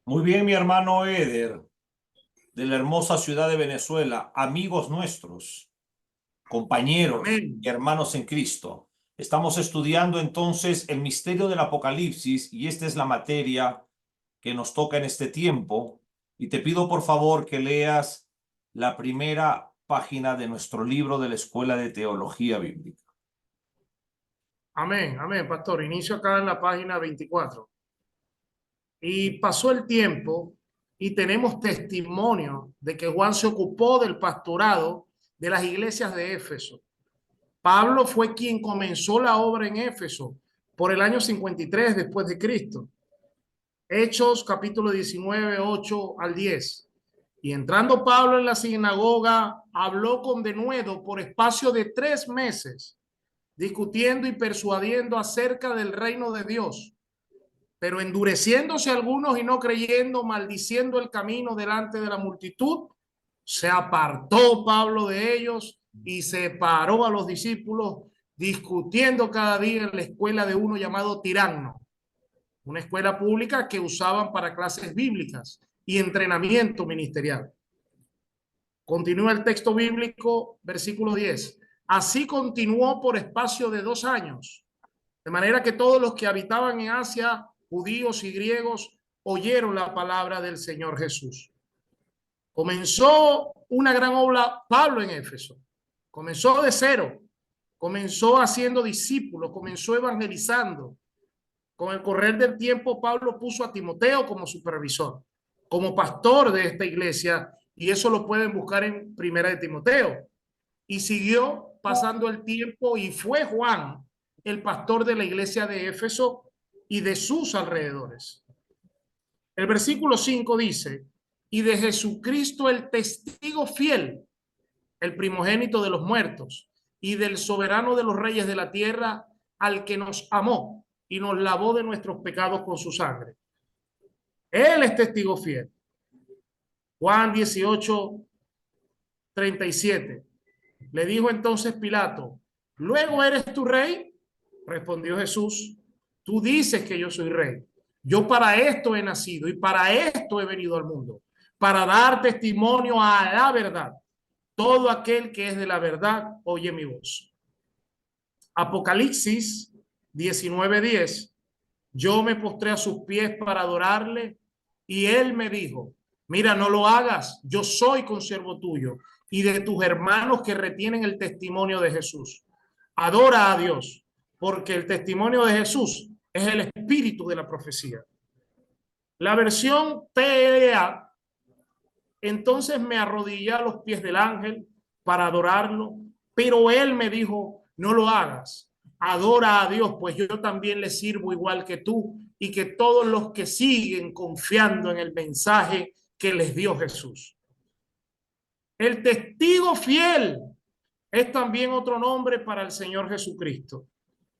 Muy bien, mi hermano Eder, de la hermosa ciudad de Venezuela, amigos nuestros, compañeros y Amén. hermanos en Cristo. Estamos estudiando entonces el misterio del Apocalipsis y esta es la materia que nos toca en este tiempo. Y te pido por favor que leas la primera página de nuestro libro de la Escuela de Teología Bíblica. Amén. Amén, pastor. Inicio acá en la página 24. Y pasó el tiempo y tenemos testimonio de que Juan se ocupó del pastorado de las iglesias de Éfeso. Pablo fue quien comenzó la obra en Éfeso por el año 53 después de Cristo. Hechos capítulo 19, 8 al 10. Y entrando Pablo en la sinagoga, habló con denuedo por espacio de 3 meses, discutiendo y persuadiendo acerca del reino de Dios. Pero endureciéndose algunos y no creyendo, maldiciendo el camino delante de la multitud, se apartó Pablo de ellos y separó a los discípulos, discutiendo cada día en la escuela de uno llamado Tiranno, una escuela pública que usaban para clases bíblicas y entrenamiento ministerial. Continúa el texto bíblico, versículo 10. Así continuó por espacio de 2 años, de manera que todos los que habitaban en Asia, judíos y griegos, oyeron la palabra del Señor Jesús. Comenzó una gran obra Pablo en Éfeso. Comenzó de cero. Comenzó haciendo discípulos, comenzó evangelizando. Con el correr del tiempo, Pablo puso a Timoteo como supervisor, como pastor de esta iglesia, y eso lo pueden buscar en Primera de Timoteo. Y siguió pasando el tiempo y fue Juan el pastor de la iglesia de Éfeso y de sus alrededores. El versículo 5 dice, y de Jesucristo el testigo fiel, el primogénito de los muertos, y del soberano de los reyes de la tierra, al que nos amó y nos lavó de nuestros pecados con su sangre. Él es testigo fiel. Juan 18, 37. Le dijo entonces Pilato, ¿luego eres tu rey? Respondió Jesús, tú dices que yo soy rey. Yo para esto he nacido y para esto he venido al mundo, para dar testimonio a la verdad. Todo aquel que es de la verdad oye mi voz. Apocalipsis 19:10. Yo me postré a sus pies para adorarle y él me dijo, mira, no lo hagas, yo soy consiervo tuyo y de tus hermanos que retienen el testimonio de Jesús. Adora a Dios, porque el testimonio de Jesús es el espíritu de la profecía. La versión TLA, entonces me arrodillé a los pies del ángel para adorarlo, pero él me dijo, no lo hagas, adora a Dios, pues yo también le sirvo igual que tú y que todos los que siguen confiando en el mensaje que les dio Jesús. El testigo fiel es también otro nombre para el Señor Jesucristo.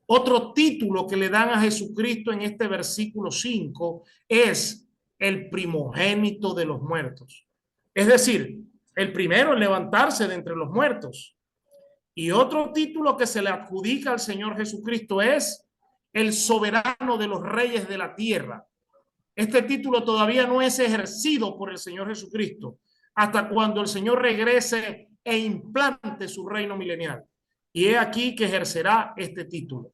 Otro título que le dan a Jesucristo en este versículo 5 es el primogénito de los muertos. Es decir, el primero en levantarse de entre los muertos. Y otro título que se le adjudica al Señor Jesucristo es el soberano de los reyes de la tierra. Este título todavía no es ejercido por el Señor Jesucristo hasta cuando el Señor regrese e implante su reino milenial. Y he aquí que ejercerá este título.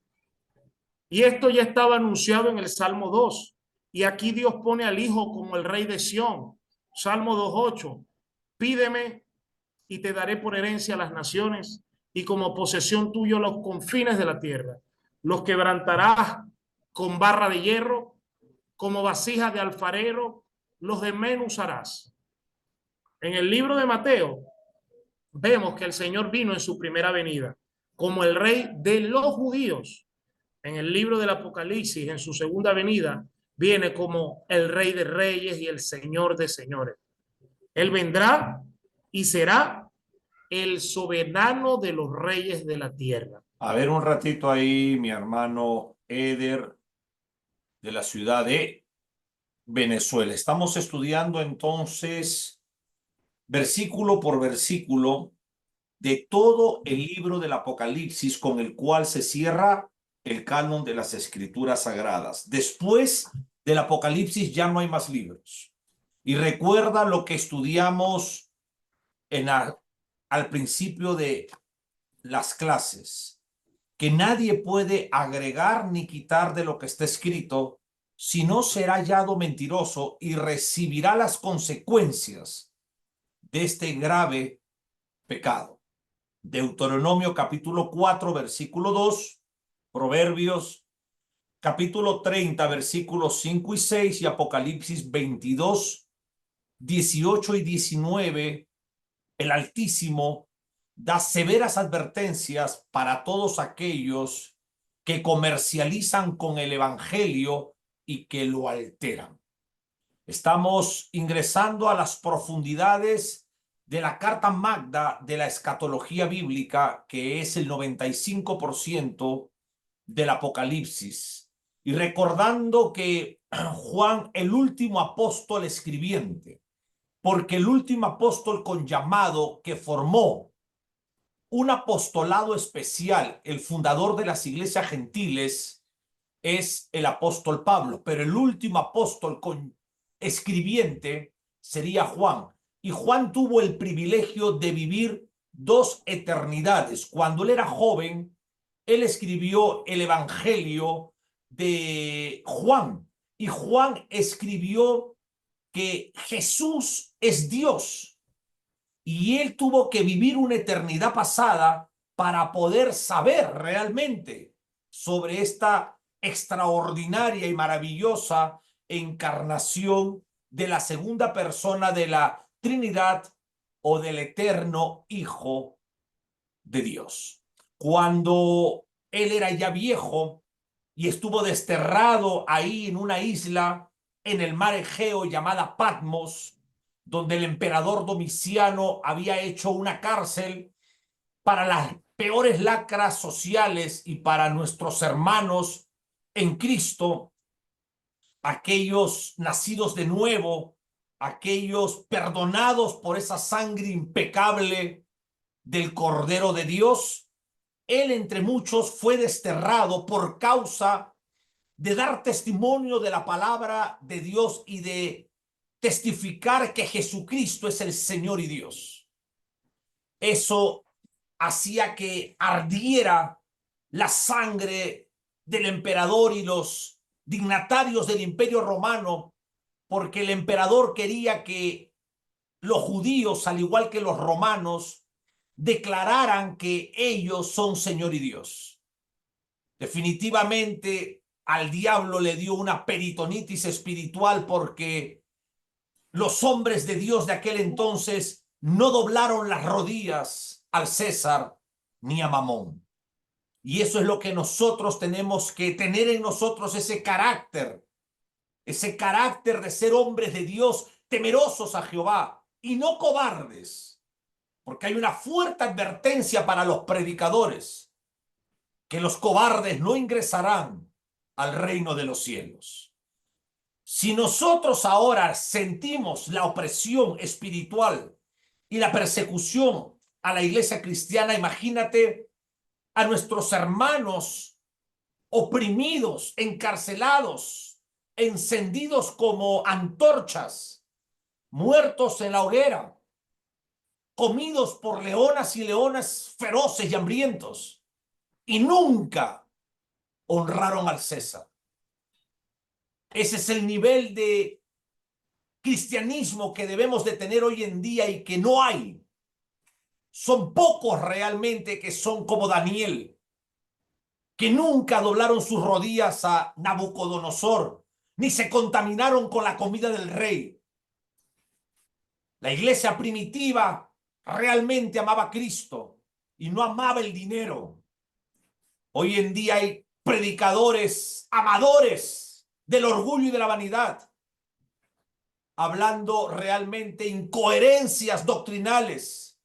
Y esto ya estaba anunciado en el Salmo 2. Y aquí Dios pone al Hijo como el Rey de Sión. Salmo 2:8. Pídeme y te daré por herencia a las naciones y como posesión tuya los confines de la tierra. Los quebrantarás con barra de hierro, como vasija de alfarero, los desmenuzarás. En el libro de Mateo vemos que el Señor vino en su primera venida como el Rey de los judíos. En el libro del Apocalipsis, en su segunda venida, viene como el Rey de Reyes y el Señor de Señores. Él vendrá y será el soberano de los reyes de la tierra. A ver un ratito ahí, mi hermano Eder, de la ciudad de Venezuela. Estamos estudiando entonces versículo por versículo de todo el libro del Apocalipsis con el cual se cierra el canon de las Escrituras Sagradas. Después del Apocalipsis ya no hay más libros. Y recuerda lo que estudiamos al principio de las clases, que nadie puede agregar ni quitar de lo que está escrito, si no será hallado mentiroso y recibirá las consecuencias de este grave pecado. Deuteronomio capítulo 4, versículo 2, Proverbios capítulo 30, versículos 5 y 6 y Apocalipsis 22, 18 y 19, el Altísimo da severas advertencias para todos aquellos que comercializan con el Evangelio y que lo alteran. Estamos ingresando a las profundidades de la carta magna de la escatología bíblica, que es el 95% del Apocalipsis. Y recordando que Juan, el último apóstol escribiente, porque el último apóstol con llamado que formó un apostolado especial, el fundador de las iglesias gentiles, es el apóstol Pablo, pero el último apóstol con escribiente sería Juan. Y Juan tuvo el privilegio de vivir dos eternidades. Cuando él era joven, él escribió el Evangelio de Juan, y Juan escribió que Jesús es Dios, y él tuvo que vivir una eternidad pasada para poder saber realmente sobre esta extraordinaria y maravillosa encarnación de la segunda persona de la Trinidad o del eterno Hijo de Dios. Cuando él era ya viejo y estuvo desterrado ahí en una isla en el mar Egeo llamada Patmos, donde el emperador Domiciano había hecho una cárcel para las peores lacras sociales y para nuestros hermanos en Cristo, aquellos nacidos de nuevo, aquellos perdonados por esa sangre impecable del Cordero de Dios. Él, entre muchos, fue desterrado por causa de dar testimonio de la palabra de Dios y de testificar que Jesucristo es el Señor y Dios. Eso hacía que ardiera la sangre del emperador y los dignatarios del Imperio Romano, porque el emperador quería que los judíos, al igual que los romanos, declararan que ellos son Señor y Dios. Definitivamente al diablo le dio una peritonitis espiritual, porque los hombres de Dios de aquel entonces no doblaron las rodillas al César ni a Mamón. Y eso es lo que nosotros tenemos que tener en nosotros, ese carácter de ser hombres de Dios, temerosos a Jehová y no cobardes, porque hay una fuerte advertencia para los predicadores, que los cobardes no ingresarán al reino de los cielos. Si nosotros ahora sentimos la opresión espiritual y la persecución a la iglesia cristiana, imagínate a nuestros hermanos oprimidos, encarcelados, encendidos como antorchas, muertos en la hoguera, comidos por leonas y leones feroces y hambrientos, y nunca honraron al César. Ese es el nivel de cristianismo que debemos de tener hoy en día y que no hay. Son pocos realmente que son como Daniel, que nunca doblaron sus rodillas a Nabucodonosor, ni se contaminaron con la comida del rey. La iglesia primitiva realmente amaba a Cristo y no amaba el dinero. Hoy en día hay predicadores amadores del orgullo y de la vanidad, hablando realmente incoherencias doctrinales,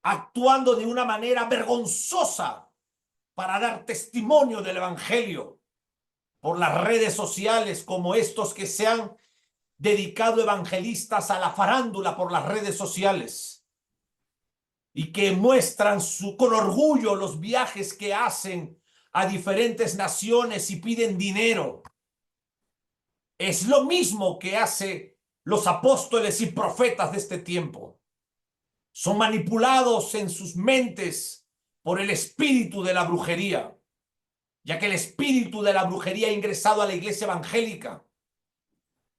actuando de una manera vergonzosa para dar testimonio del evangelio por las redes sociales, como estos que se han dedicado evangelistas a la farándula por las redes sociales y que muestran con orgullo los viajes que hacen a diferentes naciones y piden dinero. Es lo mismo que hace los apóstoles y profetas de este tiempo. Son manipulados en sus mentes por el espíritu de la brujería, ya que el espíritu de la brujería ha ingresado a la iglesia evangélica.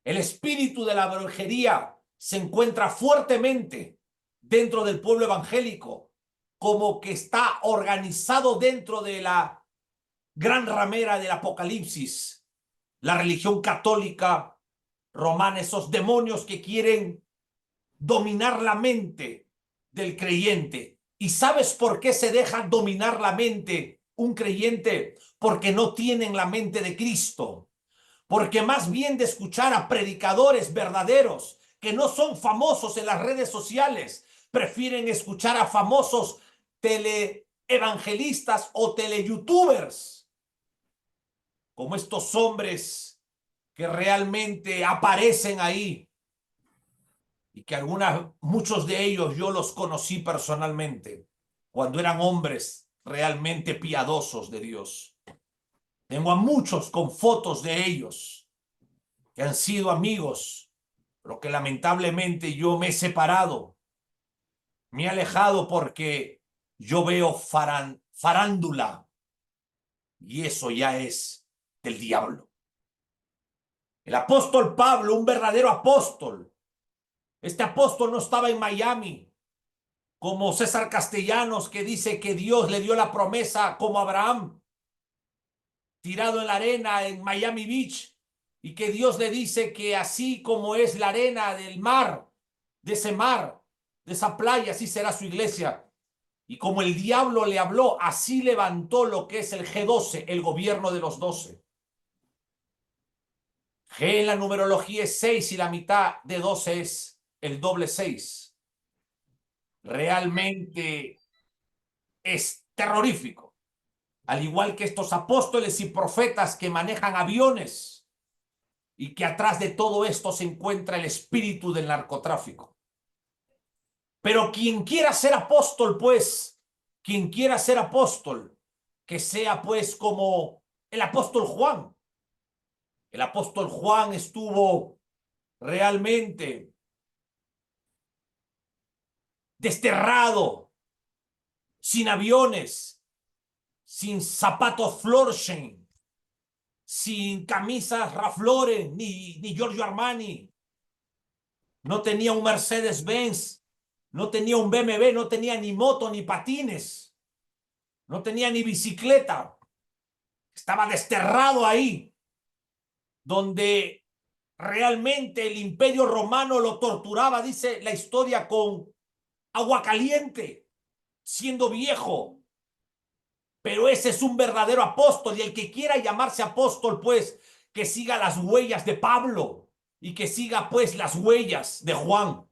El espíritu de la brujería se encuentra fuertemente dentro del pueblo evangélico, como que está organizado dentro de la gran ramera del Apocalipsis, la religión católica romana, esos demonios que quieren dominar la mente del creyente. ¿Y sabes por qué se deja dominar la mente un creyente? Porque no tienen la mente de Cristo. Porque más bien de escuchar a predicadores verdaderos que no son famosos en las redes sociales, prefieren escuchar a famosos teleevangelistas o teleyoutubers, como estos hombres que realmente aparecen ahí y que muchos de ellos yo los conocí personalmente cuando eran hombres realmente piadosos de Dios. Tengo a muchos con fotos de ellos que han sido amigos, pero que lamentablemente yo me he separado, me he alejado porque yo veo farándula y eso ya es del diablo. El apóstol Pablo, un verdadero apóstol, este apóstol no estaba en Miami como César Castellanos, que dice que Dios le dio la promesa como Abraham, tirado en la arena en Miami Beach, y que Dios le dice que así como es la arena del mar, de esa playa, así será su iglesia. Y como el diablo le habló, así levantó lo que es el G12, el gobierno de los 12. G en la numerología es 6 y la mitad de 12 es el doble 6. Realmente es terrorífico. Al igual que estos apóstoles y profetas que manejan aviones y que atrás de todo esto se encuentra el espíritu del narcotráfico. Pero quien quiera ser apóstol, pues, quien quiera ser apóstol, que sea pues como el apóstol Juan. El apóstol Juan estuvo realmente desterrado, sin aviones, sin zapatos Florsheim, sin camisas Ralph Lauren ni Giorgio Armani. No tenía un Mercedes-Benz, no tenía un BMW, no tenía ni moto ni patines, no tenía ni bicicleta. Estaba desterrado ahí, donde realmente el imperio romano lo torturaba, dice la historia, con agua caliente, siendo viejo. Pero ese es un verdadero apóstol, y el que quiera llamarse apóstol, pues, que siga las huellas de Pablo y que siga, pues, las huellas de Juan.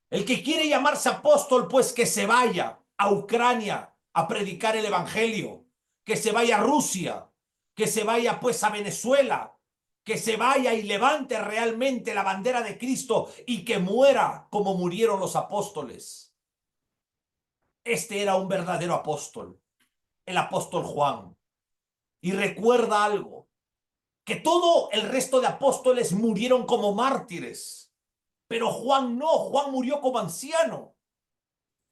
El que quiere llamarse apóstol, pues, que se vaya a Ucrania a predicar el evangelio, que se vaya a Rusia, que se vaya, pues, a Venezuela, que se vaya y levante realmente la bandera de Cristo y que muera como murieron los apóstoles. Este era un verdadero apóstol, el apóstol Juan. Y recuerda algo, que todo el resto de apóstoles murieron como mártires, pero Juan no, Juan murió como anciano.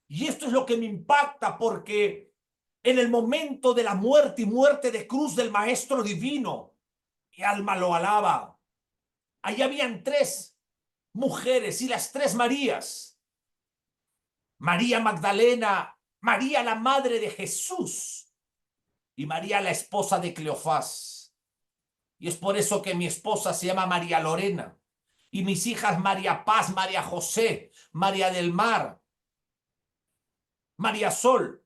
Y esto es lo que me impacta, porque en el momento de la muerte y muerte de cruz del Maestro Divino, mi alma lo alaba, allí habían 3 mujeres y las 3 Marías. María Magdalena, María la madre de Jesús y María la esposa de Cleofás. Y es por eso que mi esposa se llama María Lorena y mis hijas María Paz, María José, María del Mar, María Sol,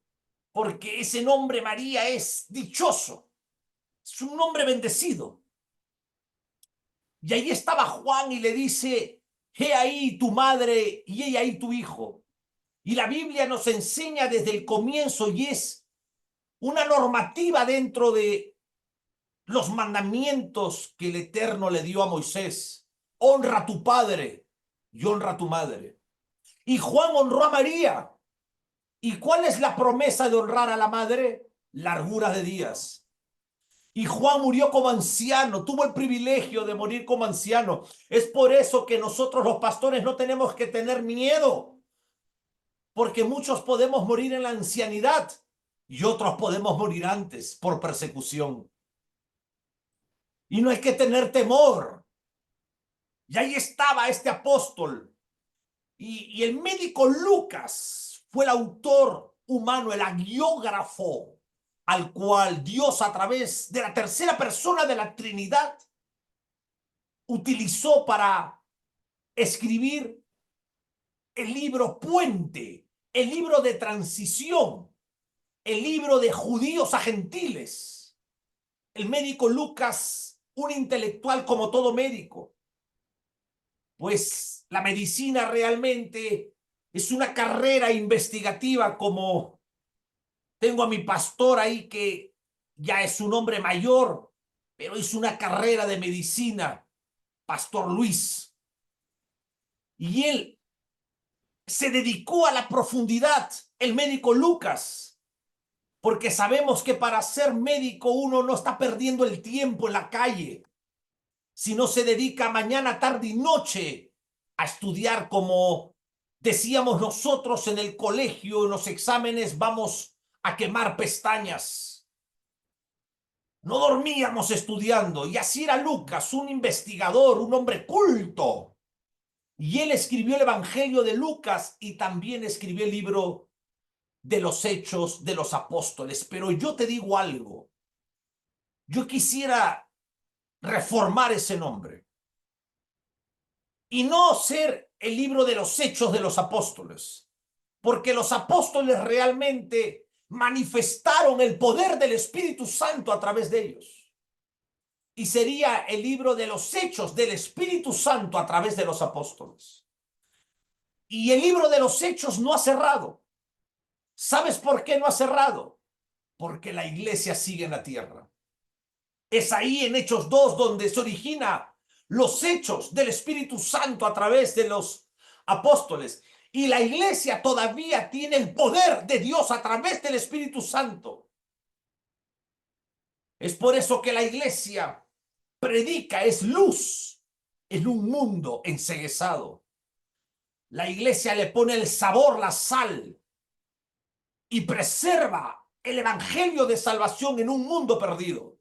porque ese nombre María es dichoso, es un nombre bendecido. Y ahí estaba Juan y le dice: he ahí tu madre y he ahí tu hijo. Y la Biblia nos enseña desde el comienzo, y es una normativa dentro de los mandamientos que el Eterno le dio a Moisés: honra a tu padre y honra a tu madre. Y Juan honró a María. ¿Y cuál es la promesa de honrar a la madre? Largura de días. Y Juan murió como anciano, tuvo el privilegio de morir como anciano. Es por eso que nosotros los pastores no tenemos que tener miedo, porque muchos podemos morir en la ancianidad y otros podemos morir antes por persecución. Y no hay que tener temor. Y ahí estaba este apóstol. Y el médico Lucas fue el autor humano, el agiógrafo, al cual Dios, a través de la tercera persona de la Trinidad, utilizó para escribir el libro puente, el libro de transición, el libro de judíos a gentiles. El médico Lucas, un intelectual como todo médico, pues la medicina realmente es una carrera investigativa, como tengo a mi pastor ahí que ya es un hombre mayor, pero hizo una carrera de medicina, Pastor Luis. Y él se dedicó a la profundidad, el médico Lucas, porque sabemos que para ser médico uno no está perdiendo el tiempo en la calle, sino se dedica mañana, tarde y noche a estudiar. Como decíamos nosotros en el colegio, en los exámenes, vamos a quemar pestañas. No dormíamos estudiando, y así era Lucas, un investigador, un hombre culto. Y él escribió el Evangelio de Lucas y también escribió el libro de los Hechos de los Apóstoles. Pero yo te digo algo, yo quisiera reformar ese nombre y no ser el libro de los Hechos de los Apóstoles, porque los apóstoles realmente manifestaron el poder del Espíritu Santo a través de ellos. Y sería el libro de los Hechos del Espíritu Santo a través de los apóstoles. Y el libro de los Hechos no ha cerrado. ¿Sabes por qué no ha cerrado? Porque la iglesia sigue en la tierra. Es ahí en Hechos 2 donde se origina los hechos del Espíritu Santo a través de los apóstoles. Y la iglesia todavía tiene el poder de Dios a través del Espíritu Santo. Es por eso que la iglesia predica, es luz en un mundo enceguezado. La iglesia le pone el sabor, la sal, y preserva el evangelio de salvación en un mundo perdido.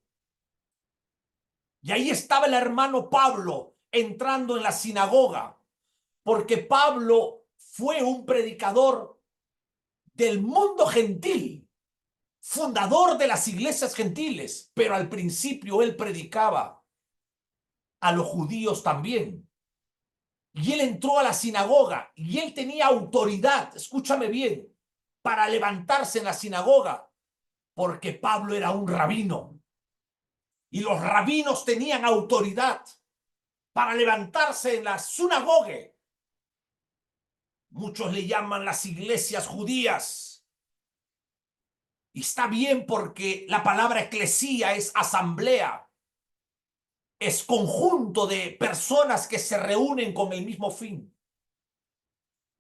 Y ahí estaba el hermano Pablo entrando en la sinagoga, porque Pablo fue un predicador del mundo gentil, fundador de las iglesias gentiles, pero al principio él predicaba a los judíos también. Y él entró a la sinagoga y él tenía autoridad, escúchame bien, para levantarse en la sinagoga, porque Pablo era un rabino. Y los rabinos tenían autoridad para levantarse en la sinagoga. Muchos le llaman las iglesias judías. Y está bien, porque la palabra eclesía es asamblea. Es conjunto de personas que se reúnen con el mismo fin.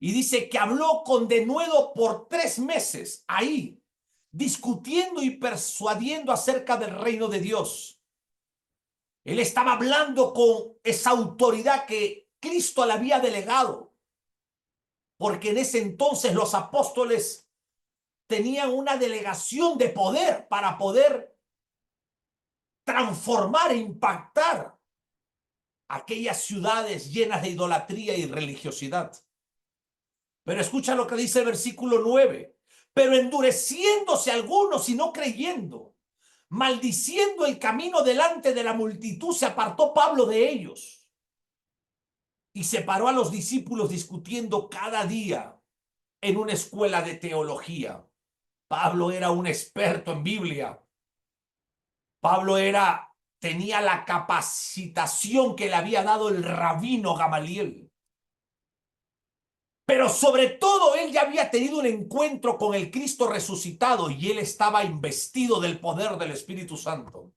Y dice que habló con denuedo por 3 meses ahí, discutiendo y persuadiendo acerca del reino de Dios. Él estaba hablando con esa autoridad que Cristo le había delegado, porque en ese entonces los apóstoles tenían una delegación de poder para poder transformar e impactar aquellas ciudades llenas de idolatría y religiosidad. Pero escucha lo que dice el versículo 9. Pero endureciéndose algunos y no creyendo, maldiciendo el camino delante de la multitud, se apartó Pablo de ellos y separó a los discípulos discutiendo cada día en una escuela de teología. Pablo era un experto en Biblia. Pablo tenía la capacitación que le había dado el rabino Gamaliel. Pero sobre todo él ya había tenido un encuentro con el Cristo resucitado y él estaba investido del poder del Espíritu Santo.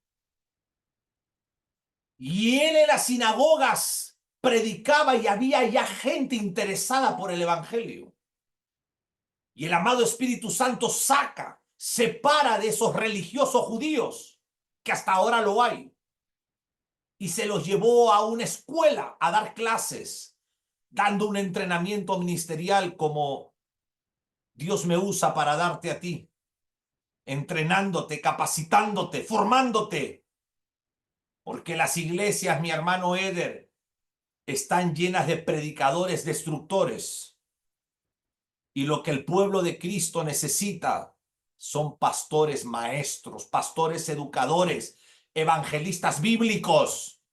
Y él en las sinagogas predicaba y había ya gente interesada por el evangelio. Y el amado Espíritu Santo separa de esos religiosos judíos que hasta ahora lo hay. Y se los llevó a una escuela a dar clases, dando un entrenamiento ministerial como Dios me usa para darte a ti, entrenándote, capacitándote, formándote. Porque las iglesias, mi hermano Eder, están llenas de predicadores destructores. Y lo que el pueblo de Cristo necesita son pastores maestros, pastores educadores, evangelistas bíblicos.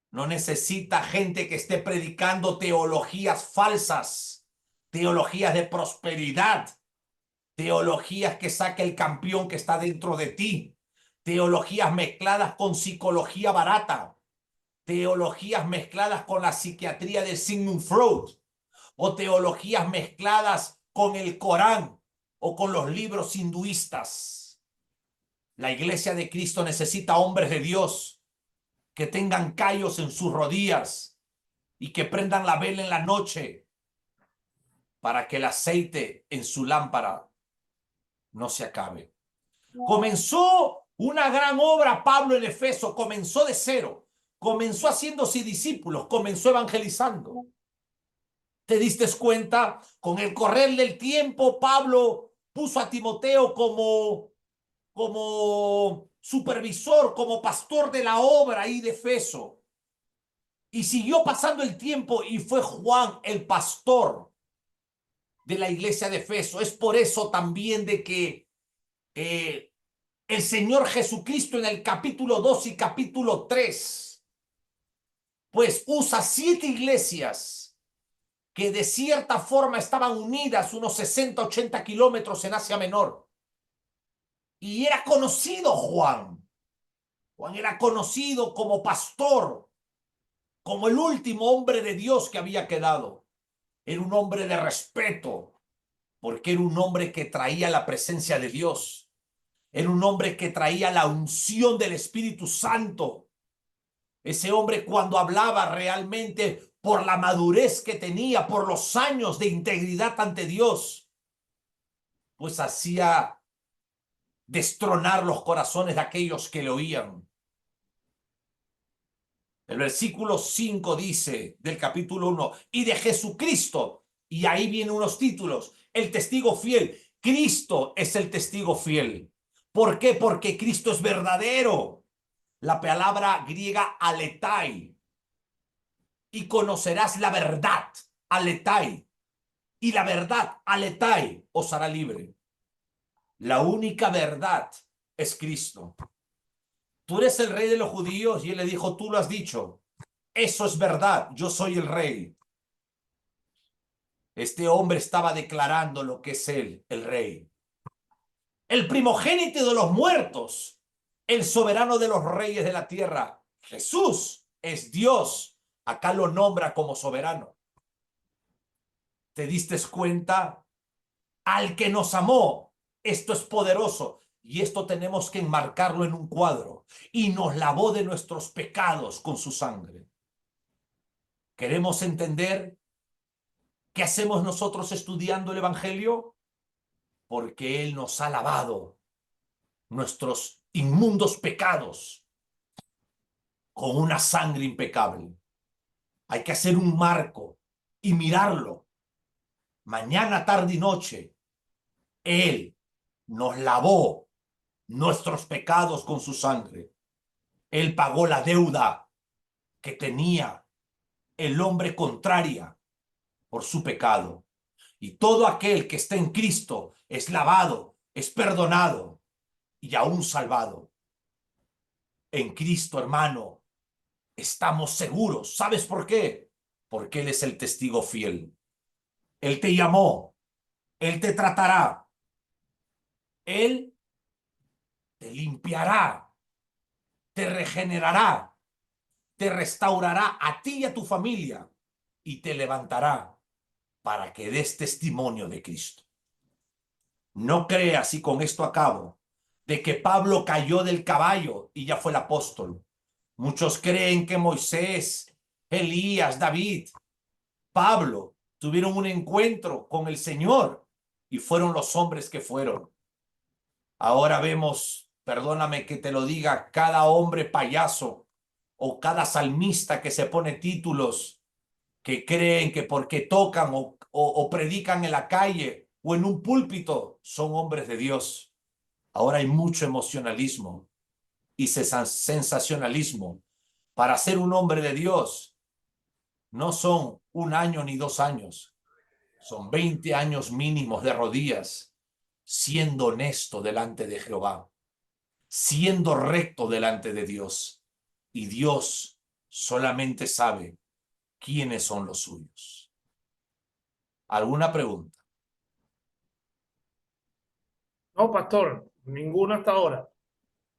No necesita gente que esté predicando teologías falsas, teologías de prosperidad, teologías que saque el campeón que está dentro de ti, teologías mezcladas con psicología barata, teologías mezcladas con la psiquiatría de Sigmund Freud, o teologías mezcladas con el Corán o con los libros hinduistas. La iglesia de Cristo necesita hombres de Dios que tengan callos en sus rodillas y que prendan la vela en la noche para que el aceite en su lámpara no se acabe. Comenzó una gran obra Pablo en Efeso, comenzó de cero, comenzó haciéndose discípulos, comenzó evangelizando. ¿Te diste cuenta? Con el correr del tiempo, Pablo puso a Timoteo como supervisor, como pastor de la obra ahí de Efeso. Y siguió pasando el tiempo y fue Juan el pastor de la iglesia de Efeso. Es por eso también de que el Señor Jesucristo en el capítulo 2 y capítulo 3, pues usa 7 iglesias que de cierta forma estaban unidas unos 60, 80 kilómetros en Asia Menor. Y era conocido Juan. Juan era conocido como pastor, como el último hombre de Dios que había quedado. Era un hombre de respeto, porque era un hombre que traía la presencia de Dios. Era un hombre que traía la unción del Espíritu Santo. Ese hombre cuando hablaba realmente por la madurez que tenía, por los años de integridad ante Dios, pues hacía destronar los corazones de aquellos que le oían. El versículo 5 dice del capítulo 1, y de Jesucristo, y ahí vienen unos títulos, el testigo fiel. Cristo es el testigo fiel. ¿Por qué? Porque Cristo es verdadero. La palabra griega aletai. Y conocerás la verdad, aletai. Y la verdad, aletai, os hará libre. La única verdad es Cristo. Tú eres el rey de los judíos, y él le dijo, tú lo has dicho. Eso es verdad, yo soy el rey. Este hombre estaba declarando lo que es él, el rey. El primogénito de los muertos, el soberano de los reyes de la tierra. Jesús es Dios. Acá lo nombra como soberano. ¿Te diste cuenta? Al que nos amó, esto es poderoso. Y esto tenemos que enmarcarlo en un cuadro. Y nos lavó de nuestros pecados con su sangre. ¿Queremos entender qué hacemos nosotros estudiando el Evangelio? Porque Él nos ha lavado nuestros inmundos pecados con una sangre impecable. Hay que hacer un marco y mirarlo. Mañana, tarde y noche, Él nos lavó nuestros pecados con su sangre. Él pagó la deuda que tenía el hombre contraria por su pecado. Y todo aquel que está en Cristo es lavado, es perdonado y aún salvado. En Cristo, hermano, estamos seguros. ¿Sabes por qué? Porque Él es el testigo fiel. Él te llamó, Él te tratará, Él te limpiará, te regenerará, te restaurará a ti y a tu familia y te levantará para que des testimonio de Cristo. No creas, y con esto acabo, de que Pablo cayó del caballo y ya fue el apóstol. Muchos creen que Moisés, Elías, David, Pablo tuvieron un encuentro con el Señor y fueron los hombres que fueron. Ahora vemos perdóname que te lo diga, cada hombre payaso o cada salmista que se pone títulos que creen que porque tocan o predican en la calle o en un púlpito son hombres de Dios. Ahora hay mucho emocionalismo y sensacionalismo. Para ser un hombre de Dios no son 1 año ni 2 años, son 20 años mínimos de rodillas, siendo honesto delante de Jehová, siendo recto delante de Dios. Y Dios solamente sabe quiénes son los suyos. ¿Alguna pregunta? No, pastor, ninguno hasta ahora.